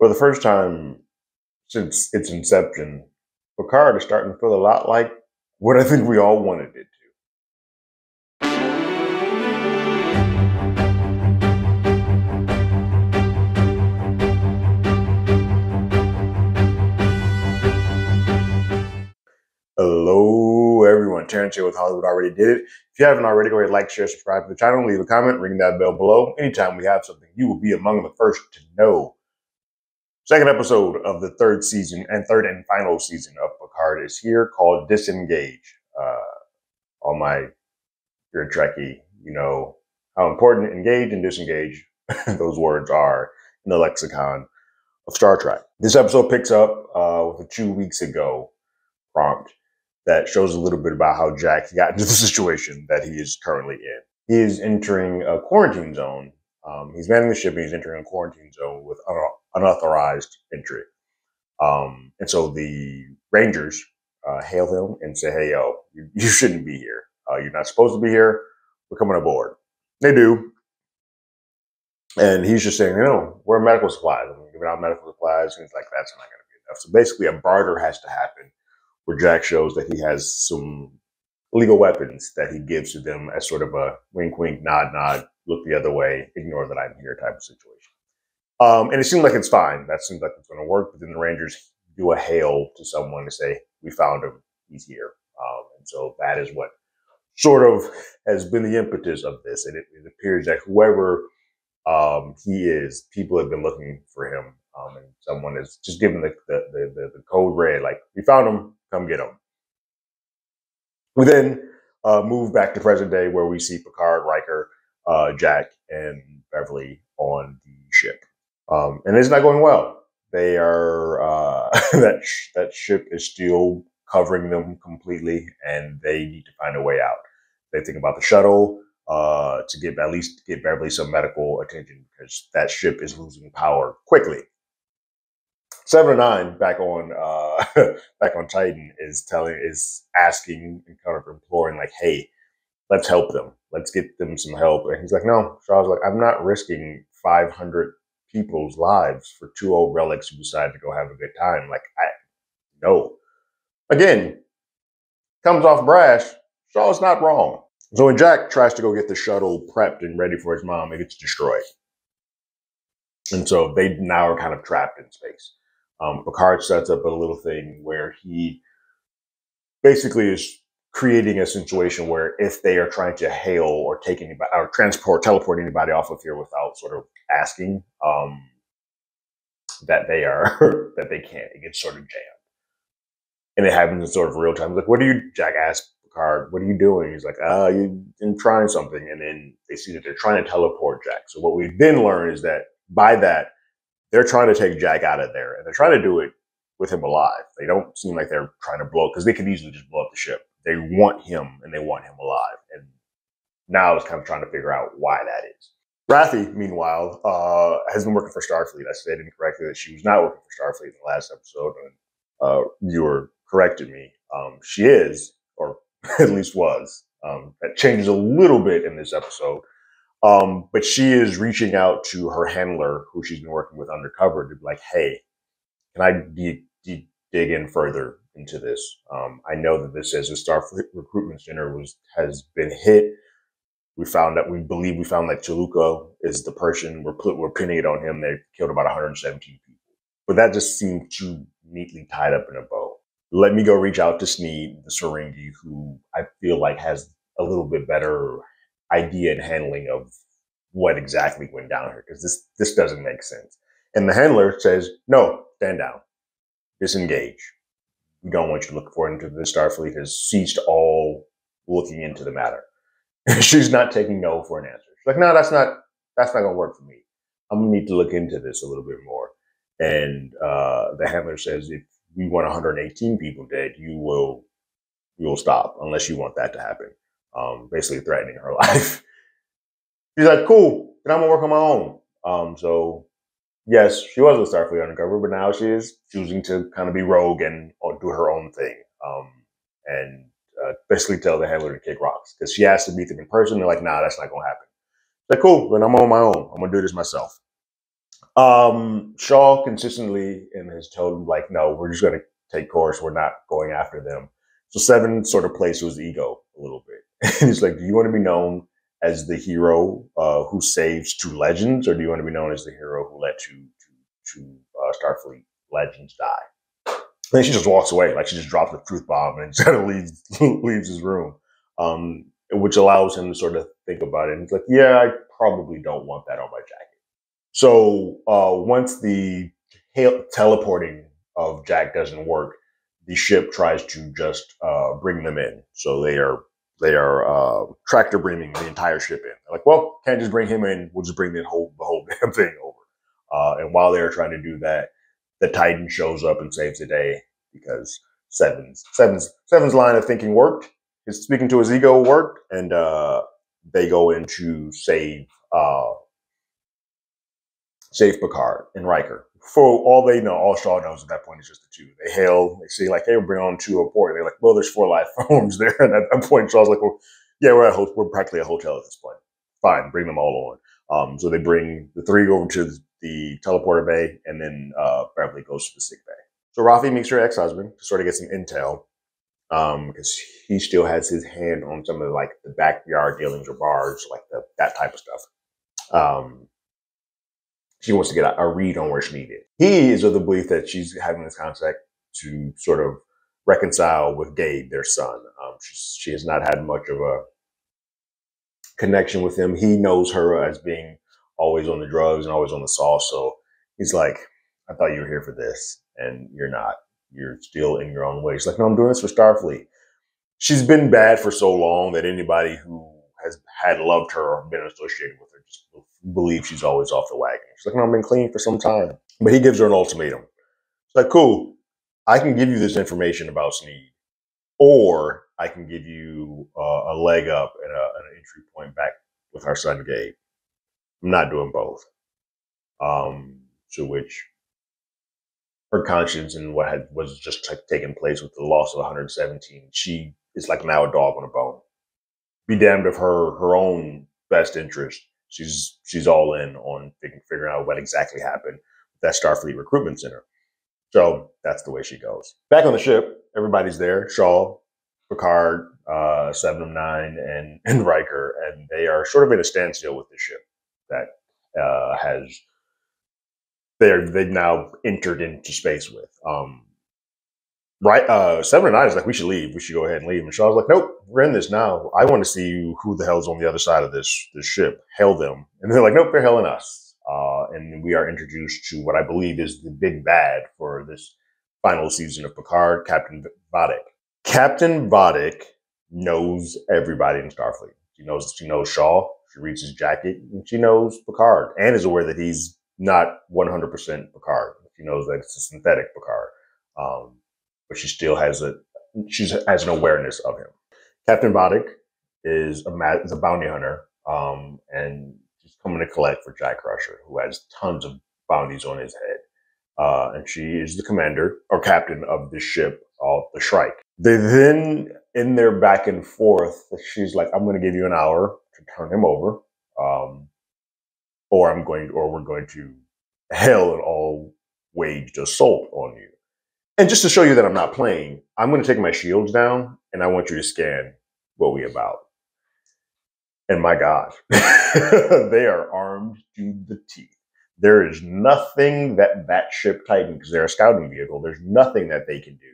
For the first time since its inception, Picard is starting to feel a lot like what I think we all wanted it to. Hello, everyone. Terrence here with Hollywood Already Did It. If you haven't already, go ahead, like, share, subscribe to the channel, leave a comment, ring that bell below. Anytime we have something, you will be among the first to know. Second episode of the third and final season of Picard is here, called Disengage. All my you're a Trekkie, you know how important engage and disengage those words are in the lexicon of Star Trek. This episode picks up with a 2 weeks ago prompt that shows a little bit about how Jack got into the situation that he is currently in. He is entering a quarantine zone. He's manning the ship and he's entering a quarantine zone with unauthorized entry. And so the Rangers hail him and say, hey, yo, you shouldn't be here. You're not supposed to be here. We're coming aboard. They do. And he's just saying, we're medical supplies. I'm giving out medical supplies. And he's like, that's not going to be enough. So basically a barter has to happen where Jack shows that he has some illegal weapons that he gives to them as sort of a wink, wink, nod, nod, look the other way, ignore that I'm here type of situation. And it seems like it's fine. That seems like it's going to work. But then the Rangers do a hail to someone to say, we found him. He's here. And so that is what sort of has been the impetus of this. And it appears that whoever he is, people have been looking for him. And someone is just giving the code red, like, we found him, come get him. We then move back to present day where we see Picard, Riker, Jack, and Beverly on the ship. And it's not going well. They are, that ship is still covering them completely, and they need to find a way out. They think about the shuttle to at least get Beverly some medical attention because that ship is losing power quickly. 7 or 9 back on Titan is asking and kind of imploring, like, hey, let's help them. Let's get them some help. And he's like, no. Shaw's like, I'm not risking 500 people's lives for 2 old relics who decide to go have a good time. Like, no. Again, comes off brash. Shaw's not wrong. So when Jack tries to go get the shuttle prepped and ready for his mom, it gets destroyed. And so they now are kind of trapped in space. Picard sets up a little thing where he basically is creating a situation where if they are trying to hail or take anybody or teleport anybody off of here without sort of asking, that they can't. It gets sort of jammed. And it happens in sort of real time. Like, Jack asks Picard, what are you doing? He's like, you've been trying something. And then they see that they're trying to teleport Jack. So what we then learn is that by that, they're trying to take Jack out of there. And they're trying to do it with him alive. They don't seem like they're trying to blow it because they could easily just blow up the ship. They want him and they want him alive. And now it's kind of trying to figure out why that is. Raffi, meanwhile, has been working for Starfleet. I said incorrectly that she was not working for Starfleet in the last episode. And you were corrected me. She is, or at least was. That changes a little bit in this episode. But she is reaching out to her handler, who she's been working with undercover, to be like, hey, can I dig in further into this? I know that this says the Starfleet Recruitment Center has been hit. We believe we found that Chaluka is the person. We're pinning it on him. They killed about 117 people. But that just seemed too neatly tied up in a bow. Let me go reach out to Sneed, the Ferengi, who I feel like has a little bit better idea and handling of what exactly went down here, because this doesn't make sense. And the handler says, no, stand down, disengage. We don't want you to look forward into the Starfleet has ceased all looking into the matter. She's not taking no for an answer. She's like, no, that's not going to work for me. I'm going to need to look into this a little bit more. And the handler says, if we want 118 people dead, you will stop unless you want that to happen. Basically threatening her life. She's like, cool, then I'm going to work on my own. So yes, she was a Starfleet undercover, but now she is choosing to kind of be rogue and do her own thing. And basically tell the handler to kick rocks because she asked to meet them in person. They're like, nah, that's not going to happen. She's like, cool, then I'm on my own. I'm going to do this myself. Shaw consistently and has told him, like, no, we're just going to take course. We're not going after them. So Seven sort of plays to his ego a little bit. And he's like, do you want to be known as the hero who saves two legends, or do you want to be known as the hero who let two Starfleet legends die? And then she just walks away, like she just drops the truth bomb and kind of leaves his room, which allows him to sort of think about it. And he's like, yeah, I probably don't want that on my jacket. So once the teleporting of Jack doesn't work, the ship tries to just bring them in. So they are tractor beaming the entire ship in. They're like, well, can't just bring him in. We'll just bring the whole damn thing over. And while they're trying to do that, the Titan shows up and saves the day because Seven's line of thinking worked. His speaking to his ego worked, and they go in to save Picard and Riker. For all they know, all Shaw knows at that point is just the two. They hail, they see, like, hey, we're bringing on two a port. They're like, well, there's 4 life forms there. And at that point, Shaw's like, well, yeah, we're practically a hotel at this point. Fine, bring them all on. So they bring the 3 over to the teleporter bay, and then Beverly goes to the sick bay. So Rafi meets her ex-husband to sort of get some intel, because he still has his hand on some of the backyard dealings or bars, like that type of stuff. She wants to get a read on where she needed. He is of the belief that she's having this contact to sort of reconcile with Gabe, their son. She has not had much of a connection with him. He knows her as being always on the drugs and always on the sauce. So he's like, I thought you were here for this, and you're not. You're still in your own way. She's like, no, I'm doing this for Starfleet. She's been bad for so long that anybody who has had loved her or been associated with her just believes she's always off the wagon. She's like, no, I've been clean for some time. But he gives her an ultimatum. It's like, cool, I can give you this information about Sneed, or I can give you a leg up and an entry point back with our son Gabe. I'm not doing both. To which her conscience and what was just taking place with the loss of 117, she is like now a dog on a bone. Be damned if her own best interest. She's all in on figuring out what exactly happened with that Starfleet recruitment center. So that's the way she goes. Back on the ship, everybody's there. Shaw, Picard, 7 of 9, and Riker, and they are sort of in a standstill with the ship that they've now entered into space with. Right, 7 of 9 is like, we should leave. We should go ahead and leave. And Shaw's like, nope, we're in this now. I want to see who the hell's on the other side of this ship. Hail them. And they're like, nope, they're hailing us. And we are introduced to what I believe is the big bad for this final season of Picard, Captain Vadic. Captain Vadic knows everybody in Starfleet. She knows Shaw. She reads his jacket, and she knows Picard, and is aware that he's not 100% Picard. She knows that it's a synthetic Picard. But she still has an awareness of him. Captain Vadic is a bounty hunter, and she's coming to collect for Jack Crusher, who has tons of bounties on his head. And she is the commander or captain of the ship, the Shrike. They then, in their back and forth, she's like, "I'm going to give you an hour to turn him over, or we're going to hell and all waged assault on you." And just to show you that I'm not playing, I'm going to take my shields down, and I want you to scan what we about. And my God, they are armed to the teeth. There is nothing that ship Titan, because they're a scouting vehicle, there's nothing that they can do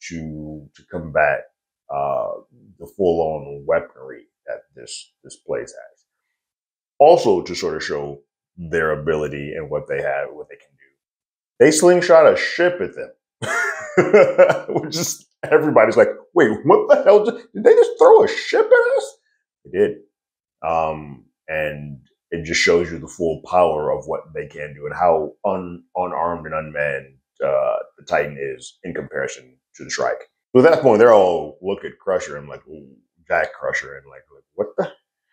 to combat the full-on weaponry that this place has. Also, to sort of show their ability and what they have, what they can do, they slingshot a ship at them. Which is, everybody's like, wait, what the hell? Did they just throw a ship at us? They did. And it just shows you the full power of what they can do and how unarmed and unmanned the Titan is in comparison to the Shrike. So at that point, they're all look at Crusher and like, ooh, Jack Crusher, and like, what the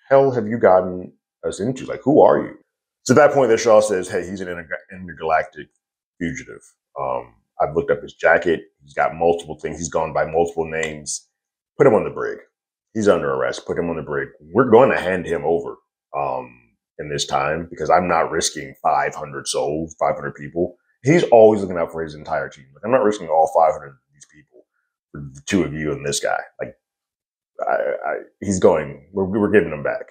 hell have you gotten us into? Like, who are you? So at that point, the Shaw says, hey, he's an intergalactic fugitive. I've looked up his jacket. He's got multiple things. He's gone by multiple names. Put him on the brig. He's under arrest. Put him on the brig. We're going to hand him over in this time because I'm not risking 500 souls, 500 people. He's always looking out for his entire team. Like, I'm not risking all 500 of these people for the two of you and this guy. Like, he's going. We're giving him back.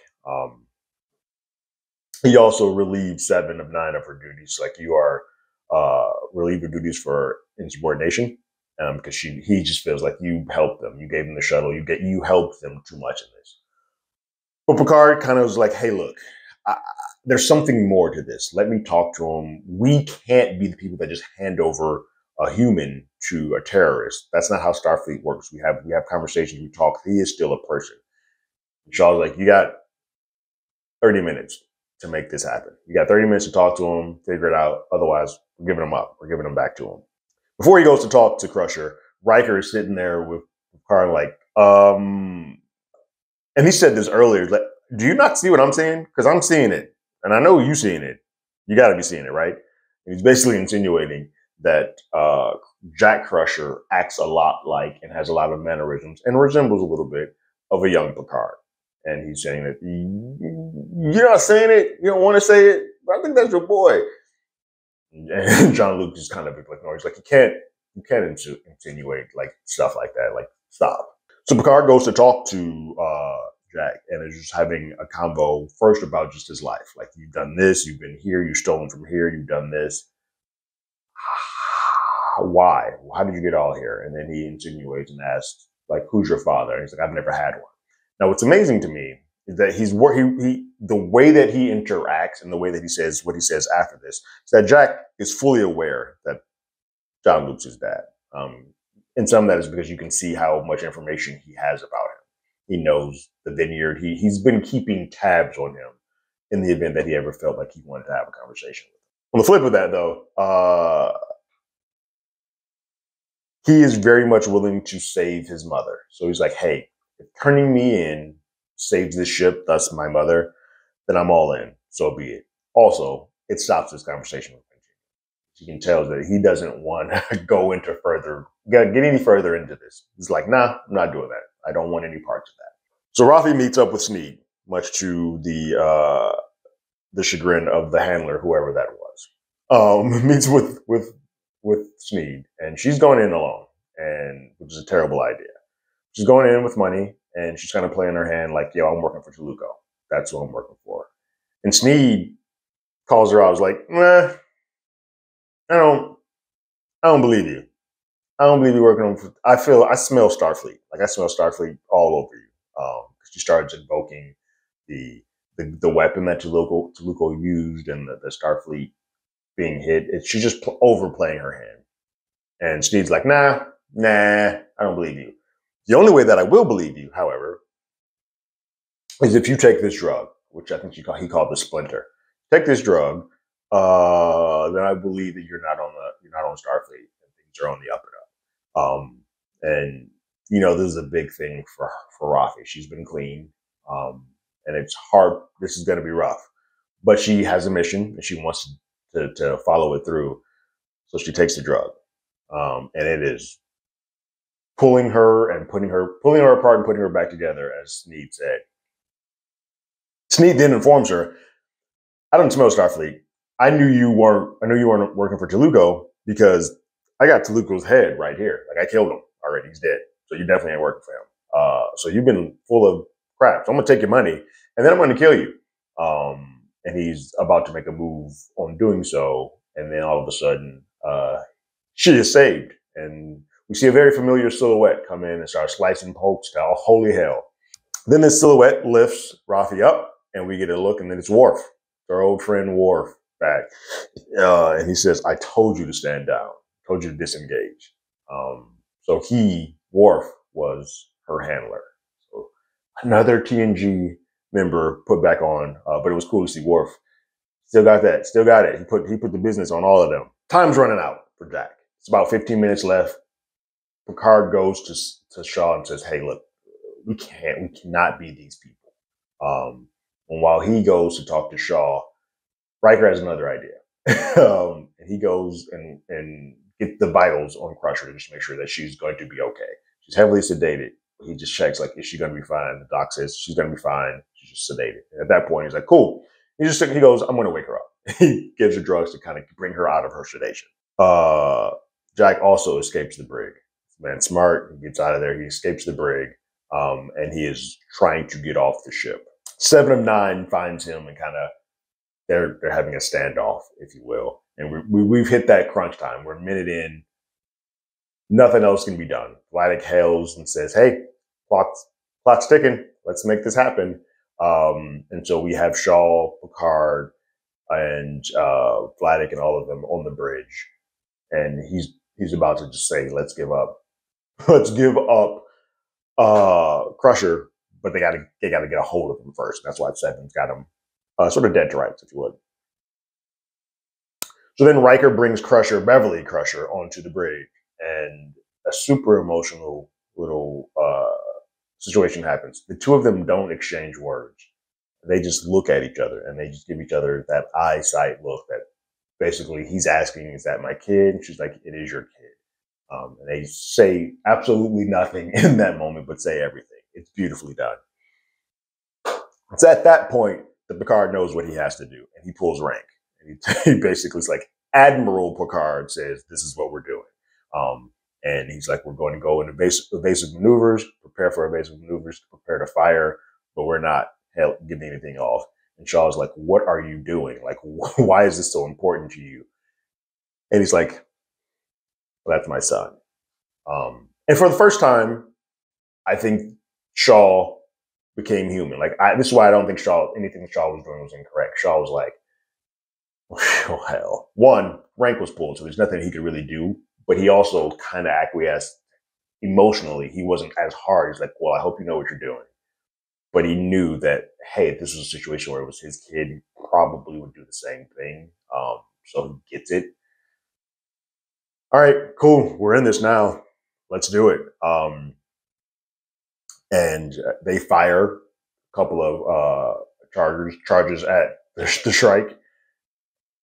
He also relieved 7 of 9 of her duties. Like, you are relieved of duties for insubordination, because he just feels like you helped them. You gave them the shuttle. You helped them too much in this. But Picard kind of was like, hey, look, there's something more to this. Let me talk to him. We can't be the people that just hand over a human to a terrorist. That's not how Starfleet works. We have conversations. We talk. He is still a person. And Shaw's like, you got 30 minutes to make this happen. You got 30 minutes to talk to him, figure it out. Otherwise, we're giving him up. We're giving him back to him. Before he goes to talk to Crusher, Riker is sitting there with Picard like, and he said this earlier, like, do you not see what I'm seeing? Because I'm seeing it. And I know you're seeing it. You got to be seeing it, right? And he's basically insinuating that Jack Crusher acts a lot like and has a lot of mannerisms and resembles a little bit of a young Picard. And he's saying that you're not saying it. You don't want to say it. But I think that's your boy. And Jean-Luc just kind of ignores. He's like, you can't insinuate like stuff like that. Like, stop. So Picard goes to talk to Jack and is just having a convo first about just his life. Like, you've done this, you've been here, you've stolen from here, you've done this. Why? How did you get all here? And then he insinuates and asks, like, who's your father? And he's like, I've never had one. Now, what's amazing to me is that the way that he interacts and the way that he says what he says after this is that Jack is fully aware that Jean-Luc's his dad. And some of that is because you can see how much information he has about him. He knows the vineyard. He's been keeping tabs on him in the event that he ever felt like he wanted to have a conversation with him. On the flip of that, though, he is very much willing to save his mother. So he's like, hey, if turning me in saves this ship, thus my mother, then I'm all in. So be it. Also, it stops this conversation with him. You can tell that he doesn't want to get any further into this. He's like, nah, I'm not doing that. I don't want any parts of that. So Rafi meets up with Sneed, much to the chagrin of the handler, whoever that was. Meets with Sneed, and she's going in alone, and which is a terrible idea. She's going in with money, and she's kind of playing her hand like, yo, I'm working for Toluco. That's who I'm working for. And Sneed calls her out. I was like, nah, I don't believe you. I don't believe you're working on. I smell Starfleet. Like, I smell Starfleet all over you. She starts invoking the weapon that Toluco used and the Starfleet being hit. She's just overplaying her hand. And Sneed's like, nah, I don't believe you. The only way that I will believe you, however, is if you take this drug, which I think he called the Splinter. Take this drug, then I believe that you're not on Starfleet and things are on the up and up. And you know, this is a big thing for Rafi. She's been clean, and it's hard. This is going to be rough, but she has a mission and she wants to follow it through. So she takes the drug, and it is pulling her apart and putting her back together, as Sneed said. Sneed then informs her, I don't smell Starfleet. I knew you weren't working for Toluco because I got Toluco's head right here. Like, I killed him already. He's dead. So you definitely ain't working for him. So you've been full of crap. So I'm going to take your money and then I'm going to kill you. And he's about to make a move on doing so. And then all of a sudden, she is saved. And we see a very familiar silhouette come in and start slicing pokes to holy hell. Then this silhouette lifts Rafi up and we get a look, and then it's Worf, our old friend Worf, back. And he says, I told you to stand down, told you to disengage. So Worf was her handler. So another TNG member put back on, but it was cool to see Worf. Still got it. He put the business on all of them. Time's running out for Jack. It's about 15 minutes left. Picard goes to Shaw and says, hey, look, we cannot be these people. And while he goes to talk to Shaw, Riker has another idea. And he goes and get the vitals on Crusher to just make sure that she's going to be okay. She's heavily sedated. He just checks, like, is she going to be fine? The doc says she's going to be fine. She's just sedated. And at that point, he's like, cool. He goes, I'm going to wake her up. He gives her drugs to kind of bring her out of her sedation. Jack also escapes the brig. Man, smart. He gets out of there. He escapes the brig, and he is trying to get off the ship. 7 of 9 finds him and kind of they're having a standoff, if you will. And we've hit that crunch time. We're a minute in. Nothing else can be done. Vladek hails and says, "Hey, clock's ticking. Let's make this happen." And so we have Shaw, Picard, and Vladek and all of them on the bridge. And he's about to just say, "Let's give up. Let's give up Crusher." But they gotta get a hold of him first. That's why Seven's got him sort of dead to rights, if you would. So then Riker brings Beverly Crusher, onto the bridge, and a super emotional little situation happens. The two of them don't exchange words. They just look at each other, and they just give each other that eyesight look that basically he's asking, "Is that my kid?" And she's like, "It is your kid." And they say absolutely nothing in that moment, but say everything. It's beautifully done. It's at that point that Picard knows what he has to do, and he pulls rank. And he basically is like, Admiral Picard says, "This is what we're doing." And he's like, "We're going to go into evasive maneuvers, prepare for evasive maneuvers, prepare to fire, but we're not getting anything off." And Shaw's like, "What are you doing? Like, why is this so important to you?" And he's like, "Well, that's my son." And for the first time, I think Shaw became human. Like, this is why I don't think anything that Shaw was doing was incorrect. Shaw was like, "Oh, hell." One, rank was pulled, so there's nothing he could really do. But he also kind of acquiesced emotionally. He wasn't as hard. He's like, "Well, I hope you know what you're doing." But he knew that, hey, if this was a situation where it was his kid, he probably would do the same thing. So he gets it. All right, cool. We're in this now. Let's do it. And they fire a couple of charges at the Shrike,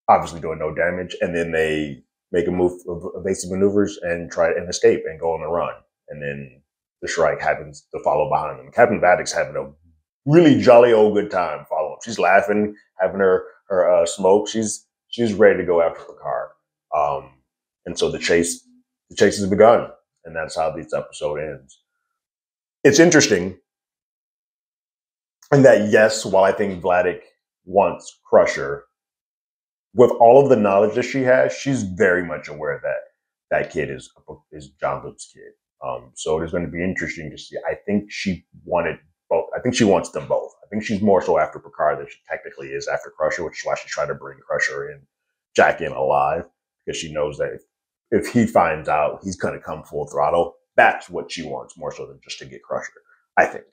obviously doing no damage. And then they make a move of evasive maneuvers and try and escape and go on the run. And then the Shrike happens to follow behind them. Captain Vadek's having a really jolly old good time following. She's laughing, having her smoke. She's ready to go after Picard. And so the chase has begun, and that's how this episode ends. It's interesting in that, yes, while I think Vladek wants Crusher, with all of the knowledge that she has, she's very much aware that that kid is John Luke's kid. So it is going to be interesting to see. I think she wanted both. I think she wants them both. I think she's more so after Picard than she technically is after Crusher, which is why she's trying to bring Crusher and Jack in alive, because she knows that if he finds out, he's going to come full throttle. That's what she wants more so than just to get Crusher, I think.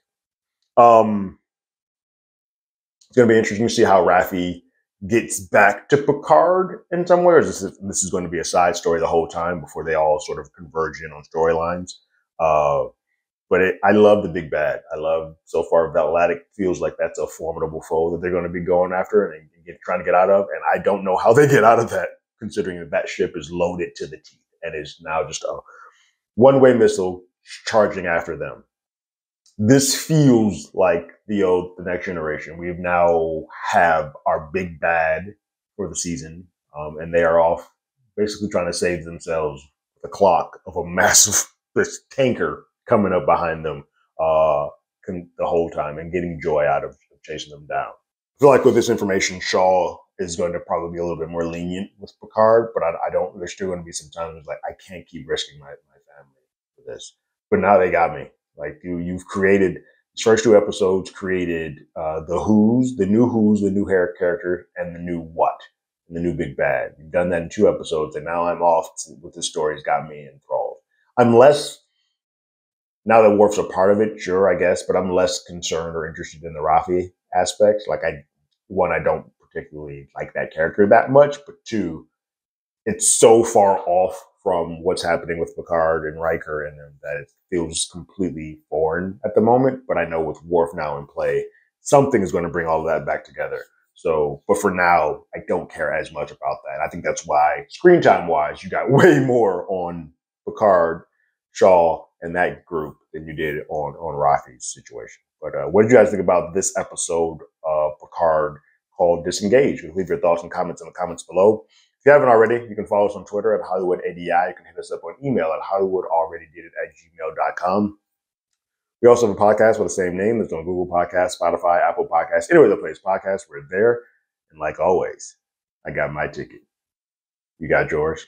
It's going to be interesting to see how Raffi gets back to Picard in some ways. This is going to be a side story the whole time before they all sort of converge in on storylines. But I love the big bad. I love, so far, Vladek feels like that's a formidable foe that they're going to be going after and trying to get out of. And I don't know how they get out of that, considering that that ship is loaded to the teeth and is now just a one-way missile charging after them. This feels like the Next Generation. We now have our big bad for the season, and they are off basically trying to save themselves with the clock of a massive tanker coming up behind them the whole time and getting joy out of chasing them down. I feel like with this information, Shaw is going to probably be a little bit more lenient with Picard, but I don't. There's still going to be some times like I can't keep risking my family for this. But now they got me. Like you've created these first 2 episodes, created the new hair character, and the new what, and the new big bad. You've done that in 2 episodes, and now I'm off with this story. Has got me enthralled. I'm less now that Worf's a part of it, sure, I guess, but I'm less concerned or interested in the Raffi aspects. Like I don't particularly like that character that much, but 2, it's so far off from what's happening with Picard and Riker and them that it feels completely foreign at the moment. But I know with Worf now in play, something is going to bring all of that back together. So, but for now, I don't care as much about that. I think that's why, screen time wise, you got way more on Picard, Shaw, and that group than you did on Raffi's situation. But what did you guys think about this episode of Picard called Disengage. Leave your thoughts and comments in the comments below. If you haven't already, you can follow us on Twitter at HollywoodADI. You can hit us up on email at HollywoodAlreadyDidIt@gmail.com. We also have a podcast with the same name. It's on Google Podcasts, Spotify, Apple Podcasts, anywhere that plays podcasts. We're there. And like always, I got my ticket. You got yours.